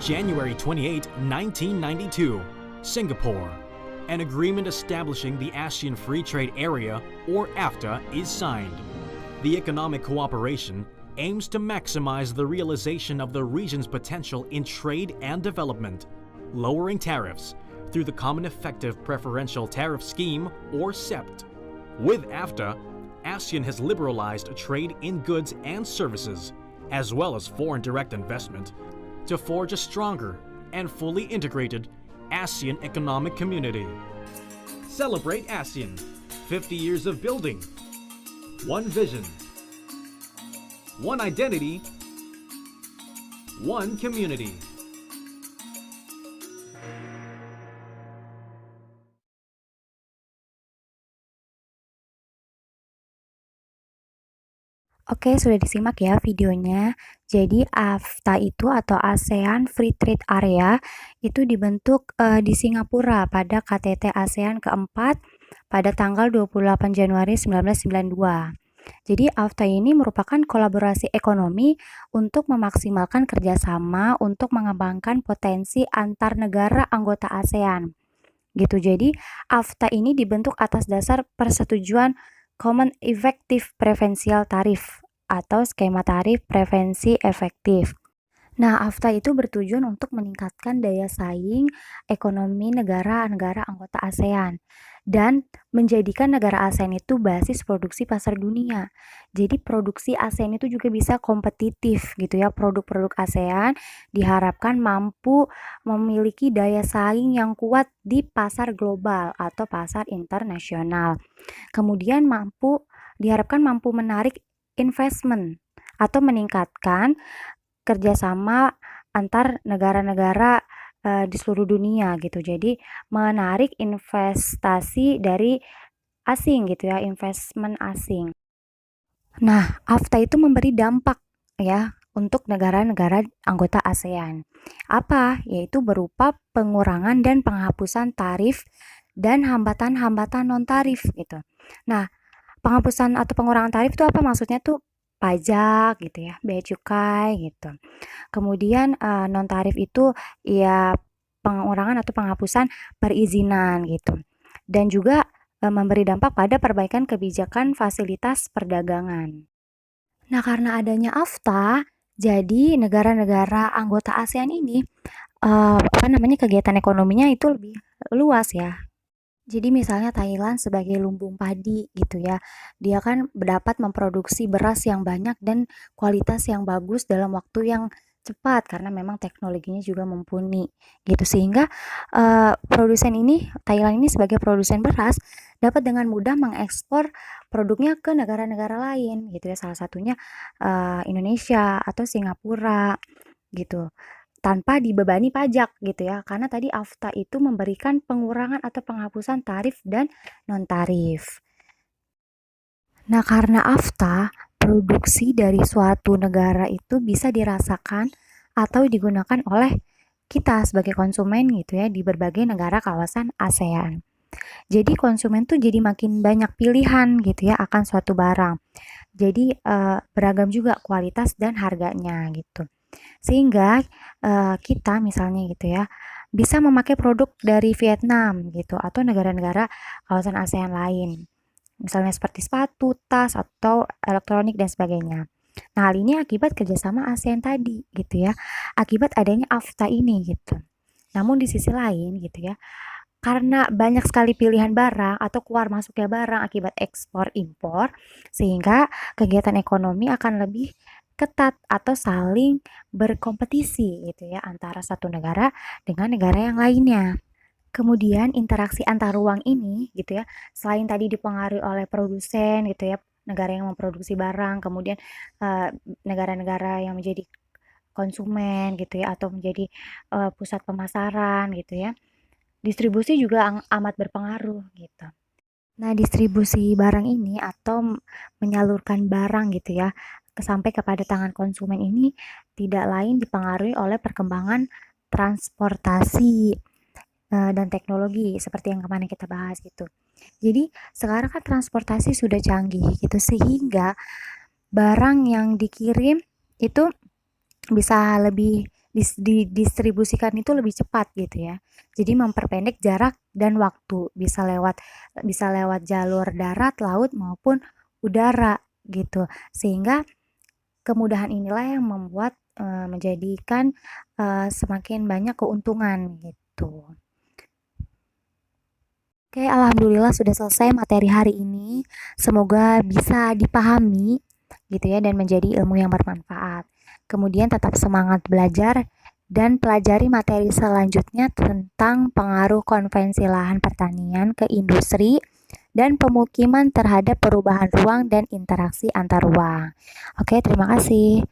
January 28, 1992, Singapore. An agreement establishing the ASEAN Free Trade Area, or AFTA, is signed. The economic cooperation aims to maximize the realization of the region's potential in trade and development, lowering tariffs through the Common Effective Preferential Tariff Scheme, or CEPT. With AFTA, ASEAN has liberalized trade in goods and services, as well as foreign direct investment, to forge a stronger and fully integrated ASEAN economic community. Celebrate ASEAN, 50 years of building. One vision, one identity, one community. Oke, sudah disimak ya videonya. Jadi AFTA itu atau ASEAN Free Trade Area itu dibentuk di Singapura pada KTT ASEAN keempat pada tanggal 28 Januari 1992. Jadi AFTA ini merupakan kolaborasi ekonomi untuk memaksimalkan kerjasama untuk mengembangkan potensi antar negara anggota ASEAN. Gitu. Jadi AFTA ini dibentuk atas dasar persetujuan Common Effective Preferential Tariff atau skema tarif preferensi efektif. Nah, AFTA itu bertujuan untuk meningkatkan daya saing ekonomi negara-negara anggota ASEAN dan menjadikan negara ASEAN itu basis produksi pasar dunia. Jadi produksi ASEAN itu juga bisa kompetitif gitu ya. Produk-produk ASEAN diharapkan mampu memiliki daya saing yang kuat di pasar global atau pasar internasional. Kemudian diharapkan mampu menarik investment atau meningkatkan kerjasama antar negara-negara di seluruh dunia gitu. Jadi menarik investasi dari asing gitu ya, investment asing. Nah, AFTA itu memberi dampak ya untuk negara-negara anggota ASEAN. Apa? Yaitu berupa pengurangan dan penghapusan tarif dan hambatan-hambatan non-tarif gitu. Nah, penghapusan atau pengurangan tarif itu apa? Maksudnya tuh pajak gitu ya, bea cukai gitu. Kemudian non-tarif itu ya pengurangan atau penghapusan perizinan gitu. Dan juga memberi dampak pada perbaikan kebijakan fasilitas perdagangan. Nah, karena adanya AFTA, jadi negara-negara anggota ASEAN ini kegiatan ekonominya itu lebih luas ya. Jadi misalnya Thailand sebagai lumbung padi gitu ya, dia kan dapat memproduksi beras yang banyak dan kualitas yang bagus dalam waktu yang cepat karena memang teknologinya juga mumpuni gitu, sehingga Thailand ini sebagai produsen beras dapat dengan mudah mengekspor produknya ke negara-negara lain gitu ya, salah satunya Indonesia atau Singapura gitu, tanpa dibebani pajak gitu ya, karena tadi AFTA itu memberikan pengurangan atau penghapusan tarif dan non-tarif. Nah, karena AFTA, produksi dari suatu negara itu bisa dirasakan atau digunakan oleh kita sebagai konsumen gitu ya di berbagai negara kawasan ASEAN. Jadi konsumen tuh jadi makin banyak pilihan gitu ya akan suatu barang. Jadi beragam juga kualitas dan harganya gitu. Sehingga kita misalnya gitu ya bisa memakai produk dari Vietnam gitu atau negara-negara kawasan ASEAN lain. Misalnya seperti sepatu, tas, atau elektronik dan sebagainya. Nah, hal ini akibat kerjasama ASEAN tadi gitu ya. Akibat adanya AFTA ini gitu. Namun di sisi lain gitu ya, karena banyak sekali pilihan barang atau keluar masuknya barang akibat ekspor impor, sehingga kegiatan ekonomi akan lebih ketat atau saling berkompetisi gitu ya antara satu negara dengan negara yang lainnya. Kemudian interaksi antar ruang ini gitu ya, selain tadi dipengaruhi oleh produsen gitu ya, negara yang memproduksi barang, kemudian negara-negara yang menjadi konsumen gitu ya atau menjadi pusat pemasaran gitu ya. Distribusi juga amat berpengaruh gitu. Nah, distribusi barang ini atau menyalurkan barang gitu ya sampai kepada tangan konsumen ini tidak lain dipengaruhi oleh perkembangan transportasi dan teknologi seperti yang kemarin kita bahas gitu. Jadi sekarang kan transportasi sudah canggih gitu sehingga barang yang dikirim itu bisa lebih didistribusikan itu lebih cepat gitu ya. Jadi memperpendek jarak dan waktu, bisa lewat jalur darat, laut maupun udara gitu. Sehingga kemudahan inilah yang membuat menjadikan semakin banyak keuntungan gitu. Oke, alhamdulillah sudah selesai materi hari ini. Semoga bisa dipahami gitu ya dan menjadi ilmu yang bermanfaat. Kemudian tetap semangat belajar dan pelajari materi selanjutnya tentang pengaruh konvensi lahan pertanian ke industri dan pemukiman terhadap perubahan ruang dan interaksi antar ruang. Oke, terima kasih.